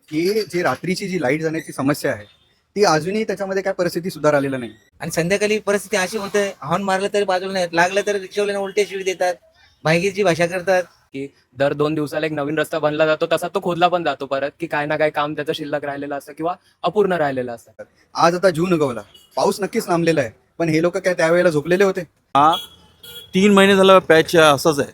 की जी रात्रीची जी लाईट जाण्याची समस्या आहे ती अजूनही त्याच्यामध्ये काय परिस्थिती सुधार आलेला नाही. आणि संध्याकाळी परिस्थिती अशी होते, हॉर्न मारलं तरी बाजूला नाही लागलं तर रिक्षावाल्याने उलटे शिवी देतात, भाईगीरची भाषा करतात. की दर 2 दिवसाला एक नवीन रस्ता बनला जातो, तसा तो खोदला पण जातो परत, की काय ना काय काम त्याचं शिल्लक राहिलेलं असतं किंवा अपूर्ण राहिलेलं असतं. आज आता जून उगवला, पाऊस नक्कीच लांबलेला आहे, पण हे लोक काय त्यावेळेला झोपलेले होते? हा 3 महिने झाला पॅच असंच आहे.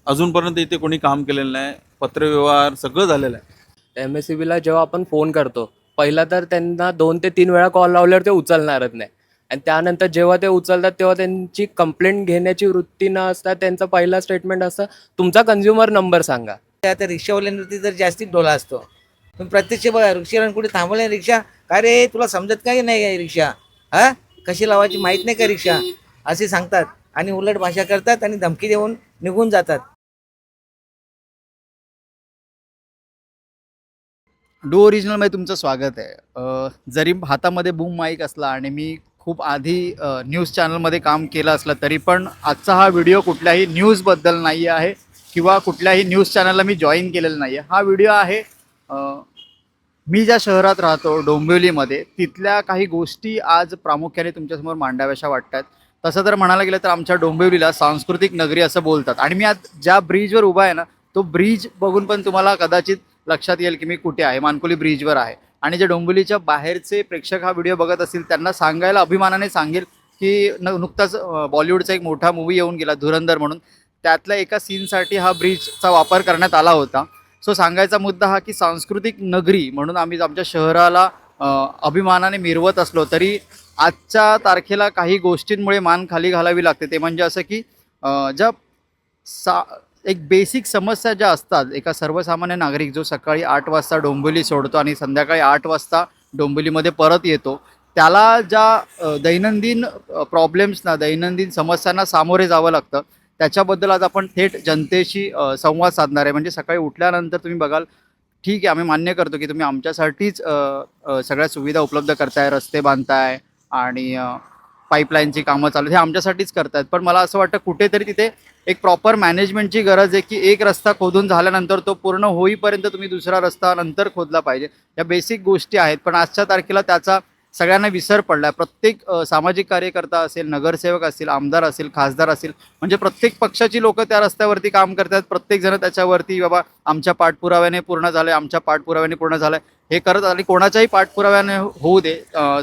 अजूनपर्यंत इथे कोणी काम केलेलं नाही. पत्रव्यवहार सगळं झालेलं आहे. MSEBला जेव्हा आपण फोन करतो, पहिला तर त्यांना 2 ते 3 वेळा कॉल लावल्यावर ते उचलणारच नाही. आणि त्यानंतर जेव्हा ते उचलतात तेव्हा त्यांची कंप्लेंट घेण्याची वृत्ती न असता त्यांचा पहिला स्टेटमेंट असतं, तुमचा कंझ्युमर नंबर सांगा. आता रिक्षावाल्यांवरती तर जास्तीच डोला असतो. पण प्रत्यक्ष बघा रिक्षावाल्यानं कुठे थांबवलं रिक्षा, का रे तुला समजत काय नाही काय रिक्षा, हा कशी लावायची माहीत नाही का रिक्षा, असे सांगतात आणि उलट भाषा करतात आणि धमकी देऊन निघून जातात. डू ओरिजिनलमध्ये तुमचं स्वागत आहे. जरी हातामध्ये बूम माईक असला आणि मी खूप आधी न्यूज चॅनलमध्ये काम केलं असलं तरी पण आजचा हा व्हिडिओ कुठल्याही न्यूजबद्दल नाही आहे किंवा कुठल्याही न्यूज चॅनलला मी जॉईन केलेलं नाही आहे. हा व्हिडिओ आहे मी ज्या शहरात राहतो डोंबिवलीमध्ये, तिथल्या काही गोष्टी आज प्रामुख्याने तुमच्यासमोर मांडाव्याशा वाटतात. तसं जर म्हणायला गेलं तर आमच्या डोंबिवलीला सांस्कृतिक नगरी असं बोलतात. आणि मी आज ज्या ब्रिजवर उभा आहे ना, तो ब्रिज बघून पण तुम्हाला कदाचित लक्षात येईल की मी कुठे आहे. मानकोली ब्रिजवर आहे. आणि जे डोंबिवलीच्या बाहेरचे प्रेक्षक हा व्हिडिओ बघत असतील त्यांना सांगायला अभिमानाने सांगेल की नुकताच बॉलिवूडचा एक मोठा मूवी येऊन गेला धुरंधर म्हणून, त्यातल्या एका सीनसाठी हा ब्रिजचा वापर करण्यात आला होता. सो सांगायचा मुद्दा हा की सांस्कृतिक नगरी म्हणून आम्ही आमच्या शहराला अभिमानाने मिरवत असलो तरी आजच्या तारखेला काही गोष्टींमुळे मान खाली घालावी लागते. ते म्हणजे असं की ज्या एक बेसिक समस्या ज्या असतात, एका सर्वसामान्य नागरिक जो सकाळी 8 वाजता डोंबिवली सोडतो आणि संध्याकाळी 8 वाजता डोंबिवलीमध्ये परत येतो, त्याला ज्या दैनंदिन प्रॉब्लेम्सना, दैनंदिन समस्यांना सामोरे जावं लागतं, त्याच्याबद्दल आज आपण थेट जनतेशी संवाद साधणार आहे. म्हणजे सकाळी उठल्यानंतर तुम्ही बघाल, ठीक आहे, आम्ही मान्य करतो की तुम्ही आमच्यासाठीच सगळ्या सुविधा उपलब्ध करताय, रस्ते बांधताय आणि पाईपलाईनची कामं चालू हे आमच्यासाठीच करतायत. पण मला असं वाटतं कुठेतरी तिथे एक प्रॉपर मॅनेजमेंटची गरज आहे की एक रस्ता खोदून झाल्यानंतर तो पूर्ण होईपर्यंत तुम्ही दुसरा रस्ता नंतर खोदला पाहिजे. या बेसिक गोष्टी आहेत, पण आजच्या तारखेला त्याचा सगळ्यांना विसर पडला आहे. प्रत्येक सामाजिक कार्यकर्ता असेल, नगरसेवक असतील, आमदार असेल, खासदार असतील, म्हणजे प्रत्येक पक्षाची लोकं त्या रस्त्यावरती काम करतात. प्रत्येकजण त्याच्यावरती बाबा आमच्या पाठपुराव्याने पूर्ण झालं आहे, आमच्या पाठपुराव्याने पूर्ण झालं आहे हे करत. आणि कोणाच्याही पाठपुराव्याने होऊ दे,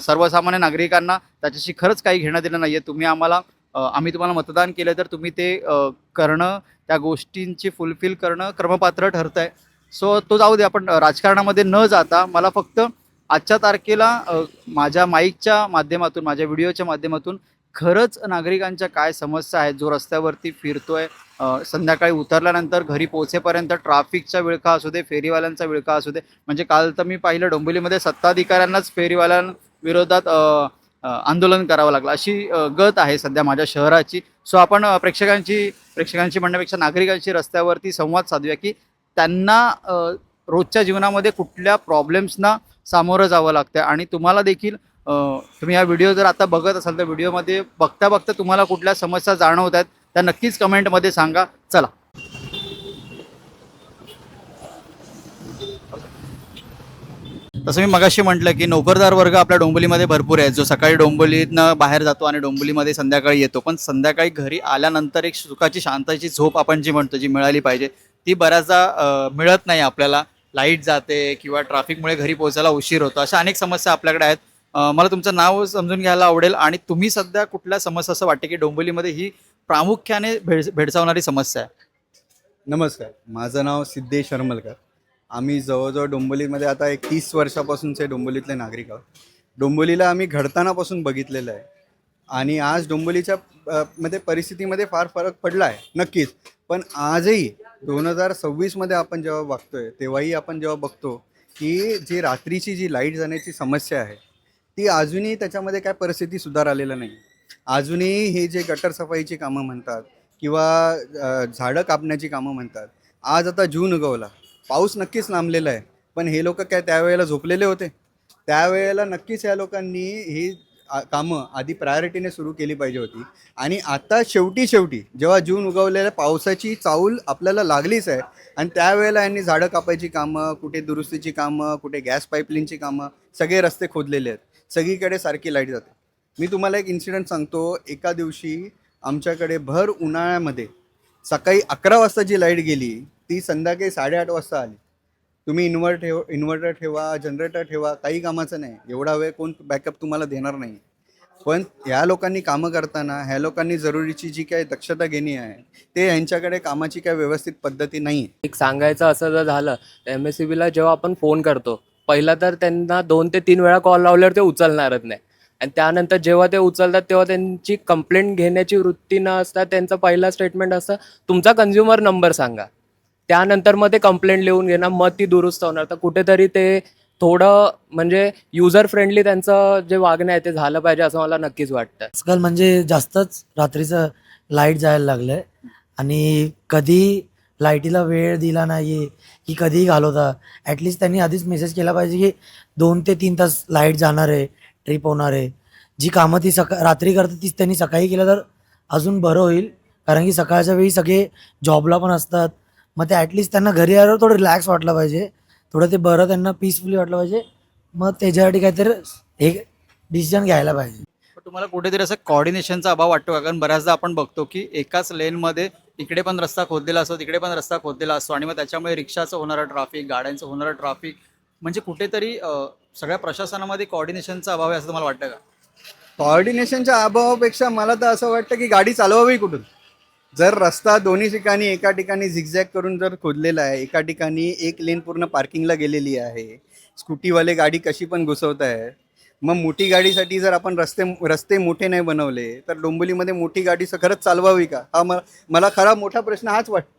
सर्वसामान्य नागरिकांना त्याच्याशी खरंच काही घेणं देणं नाही आहे. आम्ही तुम्हाला मतदान केलं तर तुम्ही ते करणं, त्या गोष्टींची फुलफिल करणं क्रमपात्र ठरतं आहे. सो तो जाऊ दे, आपण राजकारणामध्ये न जाता मला फक्त आजच्या तारखेला माझ्या माईकच्या माध्यमातून, माझ्या व्हिडिओच्या माध्यमातून खरंच नागरिकांच्या काय समस्या आहेत, जो रस्त्यावरती फिरतोय, संध्याकाळी उतरल्यानंतर घरी पोहोचेपर्यंत ट्रॅफिकचा विळखा असू दे, फेरीवाल्यांचा विळखा असू दे. म्हणजे काल तर मी पाहिलं डोंबिवलीमध्ये सत्ताधिकाऱ्यांनाच फेरीवाल्यांविरोधात आंदोलन करावं लागलं, अशी गत आहे सध्या माझ्या शहराची. सो आपण प्रेक्षकांची म्हणण्यापेक्षा नागरिकांशी रस्त्यावरती संवाद साधूया की त्यांना रोजच्या जीवनामध्ये कुठल्या प्रॉब्लेम्सना सामोरं जावं लागतं. आणि तुम्हाला देखील तुम्ही हा व्हिडिओ जर आता बघत असाल तर व्हिडिओमध्ये बघता बघता तुम्हाला कुठल्या समस्या जाणवत आहेत त्या नक्कीच कमेंटमध्ये सांगा. चला. तसं मी मगाशी म्हटलं की नोकरदार वर्ग आपल्या डोंबिवलीमध्ये भरपूर आहे, जो सकाळी डोंबिवलीतनं बाहेर जातो आणि डोंबिवलीमध्ये संध्याकाळी येतो. पण संध्याकाळी घरी आल्यानंतर एक सुखाची शांताची झोप आपण जी म्हणतो, जी मिळाली पाहिजे, ती बऱ्याचदा मिळत नाही आपल्याला. लाईट जाते किंवा ट्रॅफिकमुळे घरी पोहोचायला उशीर होतो, अशा अनेक समस्या आपल्याकडे आहेत. मला तुमचं नाव समजून घ्यायला आवडेल आणि तुम्ही सध्या कुठल्या समस्या असं वाटते की डोंबिवलीमध्ये ही प्रामुख्याने भेडसावणारी समस्या आहे? नमस्कार, माझं नाव सिद्धेश हरमलकर. आम्ही जवळजवळ डोंबिवलीमध्ये आता एक 30 वर्षापासूनचे डोंबिवलीतले नागरिक आहोत. डोंबिवलीला आम्ही घडतानापासून बघितलेलं आहे आणि आज डोंबिवलीच्या मध्ये परिस्थितीमध्ये फार फरक पडला आहे नक्कीच. पण आजही 2026मध्ये आपण जेव्हा बघतोय, तेव्हाही आपण जेव्हा बघतो की जी रात्रीची जी लाईट जाण्याची समस्या आहे ती अजूनही त्याच्यामध्ये काय परिस्थिती सुधार आलेला नाही. अजूनही हे जे गटर सफाईची कामं म्हणतात किंवा झाडं कापण्याची कामं म्हणतात. आज आता जून उगवला, पाऊस नक्कीच लांबलेला आहे, पण हे लोक काय त्यावेळेला झोपलेले होते? त्यावेळेला नक्कीच या लोकांनी ही कामं आधी प्रायोरिटीने सुरू केली पाहिजे होती. आणि आता शेवटी जेव्हा जून उगवलेल्या पावसाची चाहूल आपल्याला लागलीच आहे आणि त्यावेळेला यांनी झाडं कापायची कामं, कुठे दुरुस्तीची कामं, कुठे गॅस पाईपलाईनची कामं, सगळे रस्ते खोदलेले आहेत, सगळीकडे सारखी लाईट जाते. मी तुम्हाला एक इन्सिडेंट सांगतो. एका दिवशी आमच्याकडे भर उन्हाळ्यामध्ये सकाळी 11 वाजता जी लाईट गेली ती संध्याकाळी 8:30 वाजता आली. तुम्ही इन्व्हर्टर ठेवा, जनरेटर ठेवा, काही कामाचं नाही. एवढा वेळ कोण बॅकअप तुम्हाला देणार नाही. पण ह्या लोकांनी कामं करताना ह्या लोकांनी जरुरीची जी काही दक्षता घेणी आहे ते ह्यांच्याकडे कामाची काही व्यवस्थित पद्धती नाही आहे. एक सांगायचं असं जर झालं तर MSEBला जेव्हा आपण फोन करतो पहिला तर त्यांना 2 ते 3 वेळा कॉल लावल्यावर ते उचलणारच नाही. आणि त्यानंतर जेव्हा ते उचलतात तेव्हा त्यांची कंप्लेंट घेण्याची वृत्ती न असता त्यांचं पहिला स्टेटमेंट असतं तुमचा कन्झ्युमर नंबर सांगा. त्यानंतर मग ते कंप्लेंट लिहून घेणार, मग ती दुरुस्त होणार. तर कुठेतरी ते थोडं म्हणजे युजर फ्रेंडली त्यांचं जे वागणं आहे ते झालं पाहिजे असं मला नक्कीच वाटतं. आजकाल म्हणजे जास्तच रात्रीचं लाईट जायला लागलंय आणि कधी लाईटीला वेळ दिला नाही की कधीही घालवता. ॲटलिस्ट त्यांनी आधीच मेसेज केला पाहिजे की 2 ते 3 तास लाईट जाणार आहे, ट्रिप होणार आहे. जी कामं ती रात्री करतात तीच त्यांनी सकाळी केलं तर अजून बरं होईल. कारण की सकाळच्या वेळी सगळे जॉबला पण असतात. मग ते ॲटलिस्ट त्यांना घरी आल्यावर थोडं रिलॅक्स वाटलं पाहिजे, थोडं ते बरं त्यांना पीसफुली वाटलं पाहिजे. मग त्याच्यासाठी काहीतरी एक डिसिजन घ्यायला पाहिजे. पण तुम्हाला कुठेतरी असं कॉर्डिनेशनचा अभाव वाटतो का? कारण बऱ्याचदा आपण बघतो की एकाच लेनमध्ये इकडे पण रस्ता खोदलेला असतो, तिकडे पण रस्ता खोदलेला असतो आणि मग त्याच्यामुळे रिक्षाचं होणारं ट्रॅफिक, गाड्यांचं होणारं ट्रॅफिक, म्हणजे कुठेतरी सगळ्या प्रशासनामध्ये कॉर्डिनेशनचा अभाव आहे असं तुम्हाला वाटतं का? कॉर्डिनेशनच्या अभावापेक्षा मला तर असं वाटतं की गाडी चालवावी कुठून. जर रस्ता दोन्ही ठिकाणी एका ठिकाणी झिगझॅग करून जर खोदलेला आहे, एका ठिकाणी एक लेन पूर्ण पार्किंगला गेलेली आहे, स्कूटीवाले गाडी कशी पण घुसवत आहे. मग मोठी गाडीसाठी जर आपण रस्ते मोठे नाही बनवले तर डोंबिवलीमध्ये मोठी गाडी खरंच चालवावी का, हा मला खरा मोठा प्रश्न हाच वाटतो.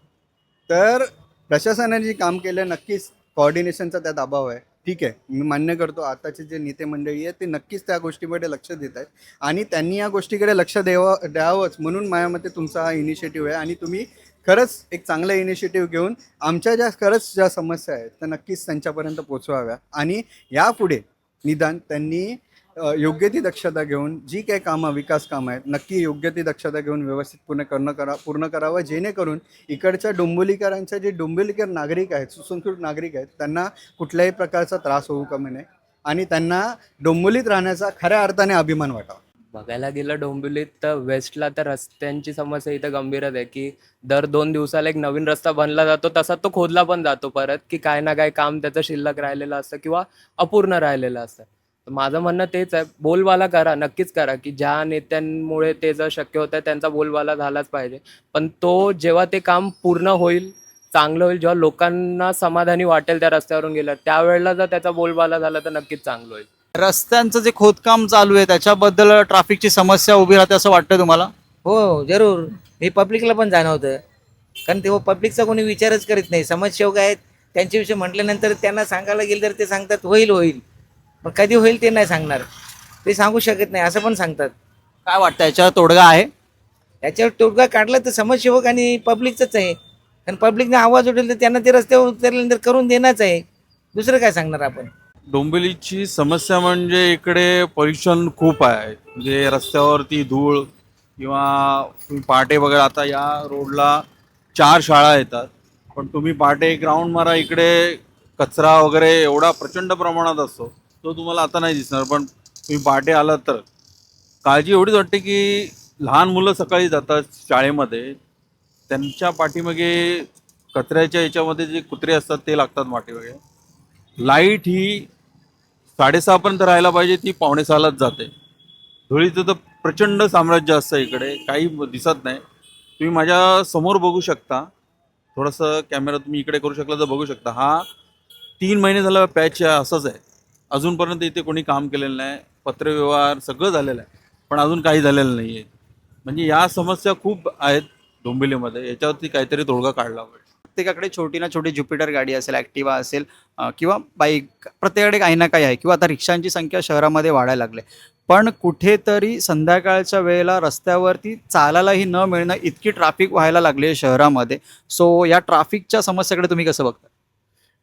तर प्रशासनाने जे काम केलं नक्कीच कॉर्डिनेशनचा त्यात अभाव आहे. ठीक आहे, मी मान्य करतो आताचे जे नेते मंडळी आहेत ते नक्कीच त्या गोष्टीकडे लक्ष देत आहेत आणि त्यांनी या गोष्टीकडे लक्ष द्यावंच म्हणून माझ्या मते तुमचा हा इनिशिएटिव्ह आहे. आणि तुम्ही खरंच एक चांगला इनिशिएटिव्ह घेऊन आमच्या ज्या समस्या आहेत त्या नक्कीच त्यांच्यापर्यंत पोचवाव्या आणि यापुढे निदान त्यांनी योग्य ती दक्षता घेऊन जी काही विकास कामं आहेत नक्की योग्य ती दक्षता घेऊन व्यवस्थित पूर्ण करावं, जेणेकरून इकडच्या डोंबिवलीकरांच्या जे डोंबिवलीकर नागरिक आहेत, सुसंस्कृत नागरिक आहेत, त्यांना कुठल्याही प्रकारचा त्रास होऊ कामा नये आणि त्यांना डोंबिवलीत राहण्याचा खऱ्या अर्थाने अभिमान वाटावा. बघायला गेलं डोंबिवलीत तर वेस्टला तर रस्त्यांची समस्या इथं गंभीरच आहे की दर 2 दिवसाला एक नवीन रस्ता बनला जातो, तसा तो खोदला पण जातो परत की काय ना काय काम त्याचं शिल्लक राहिलेलं असतं किंवा अपूर्ण राहिलेलं असतं. तर माझं म्हणणं तेच आहे, बोलबाला करा, नक्कीच करा की ज्या नेत्यांमुळे ते जर शक्य होतं त्यांचा बोलबाला झालाच पाहिजे. पण तो जेव्हा ते काम पूर्ण होईल, चांगलं होईल, जेव्हा लोकांना समाधानी वाटेल त्या रस्त्यावरून गेलं त्यावेळेला जर त्याचा बोलबाला झाला तर नक्कीच चांगलं होईल. रस्त्यांचं जे खोदकाम चालू आहे त्याच्याबद्दल ट्रॅफिकची समस्या उभी राहते असं वाटतं तुम्हाला? हो जरूर, हे पब्लिकला पण जाणवतं. कारण तेव्हा पब्लिकचा कोणी विचारच करीत नाही. समाजसेवक आहेत त्यांच्याविषयी म्हटल्यानंतर त्यांना सांगायला गेलं तर ते सांगतात होईल, पण कधी होईल ते नाही सांगणार, ते सांगू शकत नाही असं पण सांगतात. काय वाटतं याच्यावर तोडगा आहे? याच्यावर तोडगा काढला तर समाजसेवक आणि पब्लिकचाच आहे. कारण पब्लिकने आवाज उठेल तर त्यांना ते रस्त्यावर उतरल्यानंतर करून देणंच आहे. दुसरं काय सांगणार आपण? डोंबिवलीची समस्या म्हणजे इकडे पोल्युशन खूप आहे. म्हणजे रस्त्यावरती धूळ किंवा तुम्ही पहाटे बघा, आता या रोडला 4 शाळा येतात, पण तुम्ही पहाटे ग्राउंड मारा, इकडे कचरा वगैरे एवढा प्रचंड प्रमाणात असतो, तो तुम्हाला आता नाही दिसणार. पण तुम्ही पहाटे आलात तर काळजी एवढीच वाटते की लहान मुलं सकाळी जातात शाळेमध्ये, त्यांच्या पाठीमागे कचऱ्याच्या याच्यामध्ये जे कुत्रे असतात ते लागतात पाठीमागे. लाईट ही 6:30पर्यंत राहायला पाहिजे, ती 5:45लाच जाते. धुळीचं तर प्रचंड साम्राज्य असतं इकडे, काही दिसत नाही. तुम्ही माझ्या समोर बघू शकता, थोडंसं कॅमेरा तुम्ही इकडे करू शकला तर बघू शकता. हा 3 महिने झाला पॅच असंच आहे. अजूनपर्यंत इथे कोणी काम केलेलं नाही. पत्रव्यवहार सगळं झालेलं आहे पण अजून काही झालेलं नाही आहे. म्हणजे या समस्या खूप आहेत डोंबिवलीमध्ये, याच्यावरती काहीतरी तोडगा काढला पाहिजे. प्रत्येकाकडे छोटी ना छोटी ज्युपिटर गाडी असेल, ॲक्टिवा असेल किंवा बाईक, प्रत्येकाकडे काही ना काही आहे. किंवा आता रिक्षांची संख्या शहरामध्ये वाढायला लागली, पण कुठेतरी संध्याकाळच्या वेळेला रस्त्यावरती चालायलाही न मिळणं इतकी ट्रॅफिक व्हायला लागली आहे शहरामध्ये. सो या ट्रॅफिकच्या समस्येकडे तुम्ही कसं बघता?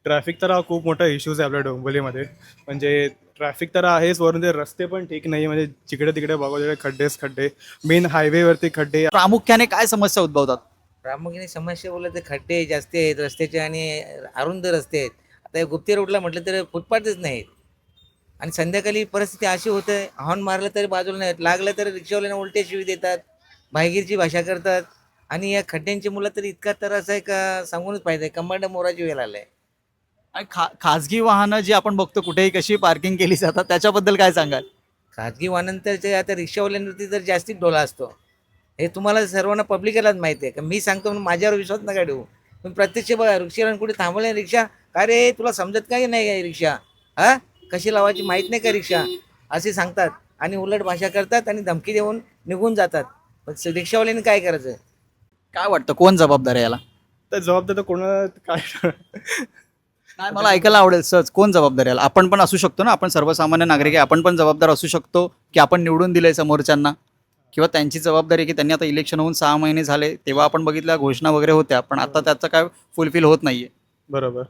ट्रॅफिक तर हा खूप मोठा इश्यूज आहे आपल्या डोंबिवलीमध्ये. म्हणजे ट्रॅफिक तर आहेच, वरून ते रस्ते पण ठीक नाही. म्हणजे जिकडे तिकडे बघा तिकडे खड्डेच खड्डे, मेन हायवेवरती खड्डे. प्रामुख्याने काय समस्या उद्भवतात? प्रामुख्याने समस्या बोललं तर खड्डे जास्त आहेत रस्त्याचे आणि अरुंद रस्ते आहेत. आता या गुप्ती रोडला म्हटलं तर फुटपाथच नाहीत. आणि संध्याकाळी परिस्थिती अशी होते, हॉर्न मारलं तरी बाजूला नाही लागलं तर रिक्षावाल्यांना उलटे शिवी देतात, भाईगीरची भाषा करतात. आणि या खड्ड्यांची मुलं तर इतका त्रास आहे का सांगूनच पाहिजे, कंबांड मोराची वेळ आलाय. आणि खाजगी वाहनं जी आपण बघतो कुठेही कशी पार्किंग केली जातात त्याच्याबद्दल काय सांगाल? खाजगी वाहनांतरचे आता रिक्षावाल्यांवरती तर जास्तीच डोला असतो. हे तुम्हाला सर्वांना पब्लिकलाच माहिती आहे का, मी सांगतो म्हणून माझ्यावर विश्वास नका ठेवू. पण प्रत्यक्ष बघा रिक्षावाल्यानं कुठे थांबवलं रिक्षा, का रे तुला समजत का नाही काय रिक्षा, हा कशी लावायची माहीत नाही का रिक्षा, असे सांगतात. आणि उलट भाषा करतात आणि धमकी देऊन निघून जातात. पण रिक्षावाल्यांनी काय करायचं? काय वाटतं कोण जबाबदार आहे याला? तर जबाबदार तर कोणा काय नाही, मला ऐकायला आवडेल सहज कोण जबाबदार आहे याला? आपण पण असू शकतो ना, आपण सर्वसामान्य नागरिक आहे, आपण पण जबाबदार असू शकतो की आपण निवडून दिलंय समोरच्यांना, किंवा त्यांची जबाबदारी आहे की त्यांनी आता इलेक्शन होऊन 6 महिने झाले तेव्हा आपण बघितल्या घोषणा वगैरे होत्या पण आता त्याचं काय फुलफिल होत नाहीये. बरोबर.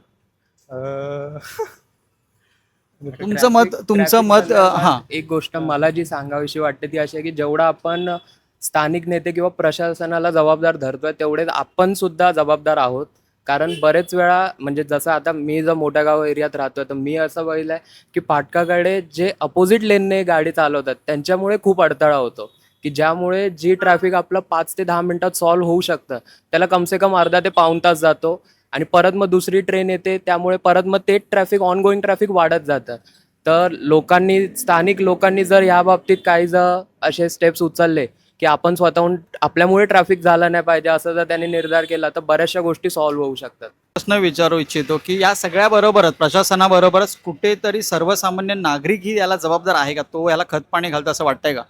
तुमचं मत हां. एक गोष्ट मला जी सांगावीशी वाटते ती अशी आहे की जेवढा आपण स्थानिक नेते किंवा प्रशासनाला जबाबदार धरतोय तेवढेच आपण सुद्धा जबाबदार आहोत. कारण बरेच वेळा म्हणजे जसं आता मी जर मोठ्या गाव एरियात राहतोय तर मी असं बघितलंय की फाटकाकडे जे अपोजिट लेनने गाडी चालवतात त्यांच्यामुळे खूप अडथळा होतो, की ज्यामुळे जी ट्रॅफिक आपलं 5 ते 10 मिनिटात सॉल्व्ह होऊ शकतं त्याला कमसे कम अर्धा ते पाऊण तास जातो. आणि परत मग दुसरी ट्रेन येते त्यामुळे परत मग ते ट्रॅफिक ऑनगोईंग ट्रॅफिक वाढत जातं. तर स्थानिक लोकांनी जर या बाबतीत काही जर असे स्टेप्स उचलले की आपण स्वतःहून आपल्यामुळे ट्रॅफिक झालं नाही पाहिजे असं जर त्यांनी निर्धार केला तर बऱ्याचशा गोष्टी सॉल्व्ह होऊ शकतात. प्रश्न विचारू इच्छितो की या सगळ्याबरोबरच प्रशासनाबरोबरच कुठेतरी सर्वसामान्य नागरिक ही याला जबाबदार आहे का? तो याला खतपाणी घालतो असं वाटतंय का?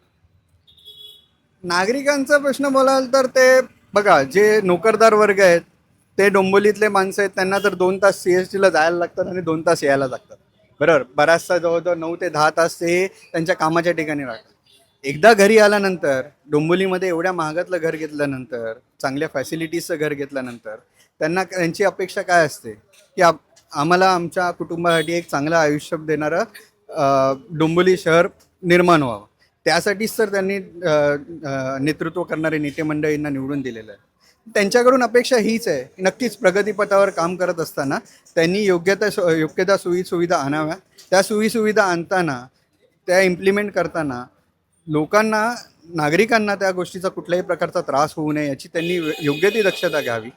नागरिकांचा प्रश्न बोलाल तर ते बघा, जे नोकरदार वर्ग आहेत ते डोंबिवलीतले माणसं आहेत, त्यांना तर 2 तास CST ला जायला लागतात आणि 2 तास यायला लागतात. बरोबर, बराचसा जवळजवळ 9 ते 10 तास ते त्यांच्या कामाच्या ठिकाणी राहतात. एकदा घरी आल्यानंतर डोंबिवलीमध्ये एवढ्या महागातलं घर घेतल्यानंतर, चांगल्या फॅसिलिटीजचं घर घेतल्यानंतर त्यांना त्यांची अपेक्षा काय असते की आम्हाला आमच्या कुटुंबासाठी एक चांगलं आयुष्य देणारं डोंबिवली शहर निर्माण व्हावं. त्यासाठीच तर त्यांनी नेतृत्व करणारे नेते मंडळींना निवडून दिलेलं आहे. त्यांच्याकडून अपेक्षा हीच आहे. नक्कीच प्रगतीपथावर काम करत असताना त्यांनी योग्य त्या सोयीसुविधा आणाव्या. त्या सोयीसुविधा आणताना, त्या इम्प्लिमेंट करताना लोकांना, नागरिकांना त्या गोष्टीचा कुठल्याही प्रकारचा त्रास होऊ नये याची त्यांनी योग्य ती दक्षता घ्यावी.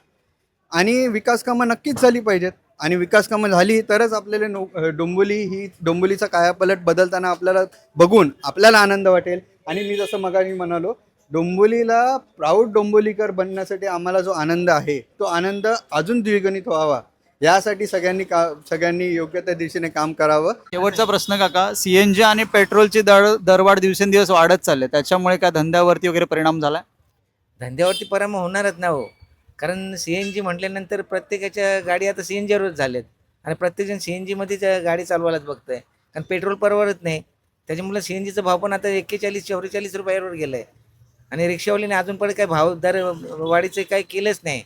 आणि विकास कामं नक्कीच झाली पाहिजेत. आणि विकास कामं झाली तरच आपल्याला डोंबिवलीचा कायापालट बदलताना आपल्याला बघून आपल्याला आनंद वाटेल. आणि मी जसं मगाशी म्हणालो, डोंबिवलीला प्राऊड डोंबिवलीकर बनण्यासाठी आम्हाला जो आनंद आहे तो आनंद अजून द्विगुणित व्हावा यासाठी सगळ्यांनी योग्य त्या दिशेने काम करावं. शेवटचा प्रश्न काका, CNG आणि पेट्रोलची दरवाढ दिवसेंदिवस वाढत चालले, त्याच्यामुळे काय धंद्यावरती वगैरे परिणाम झाला? धंद्यावरती परिणाम होणारच ना हो. कारण CNG म्हटल्यानंतर प्रत्येकाच्या गाडी आता CNGवरच झाल्यात आणि प्रत्येकजण CNGमध्येच गाडी चालवायलाच बघतंय. कारण पेट्रोल परवडत नाही, त्याच्यामुळे CNGचा भाव पण आता 41-44 रुपयावर गेला आहे. आणि रिक्षावाल्याने अजून पण काही भाव दर वाढीचं काही केलंच नाही.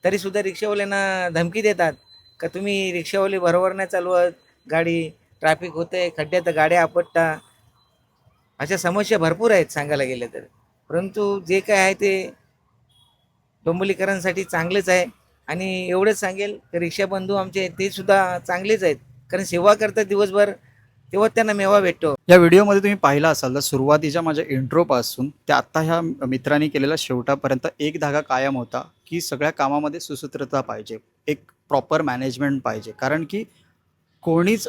तरीसुद्धा रिक्षावाल्यांना धमकी देतात का तुम्ही रिक्षावाले बरोबर नाही चालवत, गाडी ट्रॅफिक होतंय, खड्ड्यात गाड्या आपटता. अशा समस्या भरपूर आहेत सांगायला गेलं तर. परंतु जे काय आहे ते डोंबिवलीकरांसाठी चांगलेच आहे. आणि एवढंच सांगेल की रिक्षाबंधू आमचे ते सुद्धा चांगलेच आहेत, कारण सेवा करतात दिवसभर, तेव्हा त्यांना मेवा भेटतो. या व्हिडिओमध्ये तुम्ही पाहिला असाल तर सुरुवातीच्या माझ्या इंट्रोपासून ते आत्ता ह्या मित्रांनी केलेल्या शेवटापर्यंत एक धागा कायम होता की सगळ्या कामामध्ये सुसूत्रता पाहिजे, एक प्रॉपर मॅनेजमेंट पाहिजे. कारण की कोणीच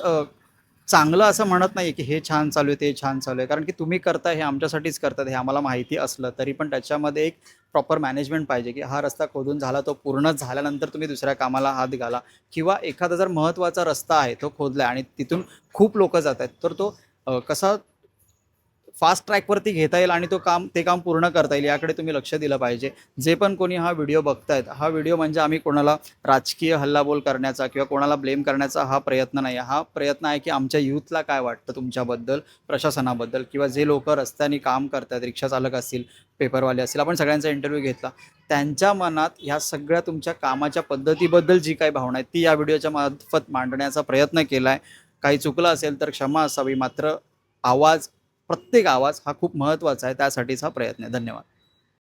चांगलं असं म्हणत नाही की हे छान चालू आहे ते छान चालू आहे, कारण की तुम्ही करता हे आमच्यासाठीच करतात हे आम्हाला माहिती असलं तरी पण त्याच्यामध्ये एक प्रॉपर मॅनेजमेंट पाहिजे की हा रस्ता खोदून झाला, तो पूर्ण झाल्यानंतर तुम्ही दुसऱ्या कामाला हात घाला. किंवा एखादा जर महत्त्वाचा रस्ता आहे तो खोदला आणि तिथून खूप लोक जात आहेत तर तो कसा फास्ट ट्रॅकवरती घेता येईल आणि ते काम पूर्ण करता येईल याकडे तुम्ही लक्ष दिलं पाहिजे. जे पण कोणी हा व्हिडिओ बघतायत, हा व्हिडिओ म्हणजे आम्ही कोणाला राजकीय हल्लाबोल करण्याचा किंवा कोणाला ब्लेम करण्याचा हा प्रयत्न नाही. हा प्रयत्न आहे की आमच्या यूथला काय वाटतं तुमच्याबद्दल, प्रशासनाबद्दल, किंवा जे लोक रस्त्याने काम करतात, रिक्षा चालक असतील, पेपरवाले असतील, आपण सगळ्यांचा इंटरव्ह्यू घेतला, त्यांच्या मनात ह्या सगळ्या तुमच्या कामाच्या पद्धतीबद्दल जी काही भावना आहे ती या व्हिडिओच्या मार्फत मांडण्याचा प्रयत्न केला आहे. काही चुकलं असेल तर क्षमा असावी, मात्र प्रत्येक आवाज हा खूप महत्त्वाचा आहे, त्यासाठीच हा प्रयत्न आहे. धन्यवाद.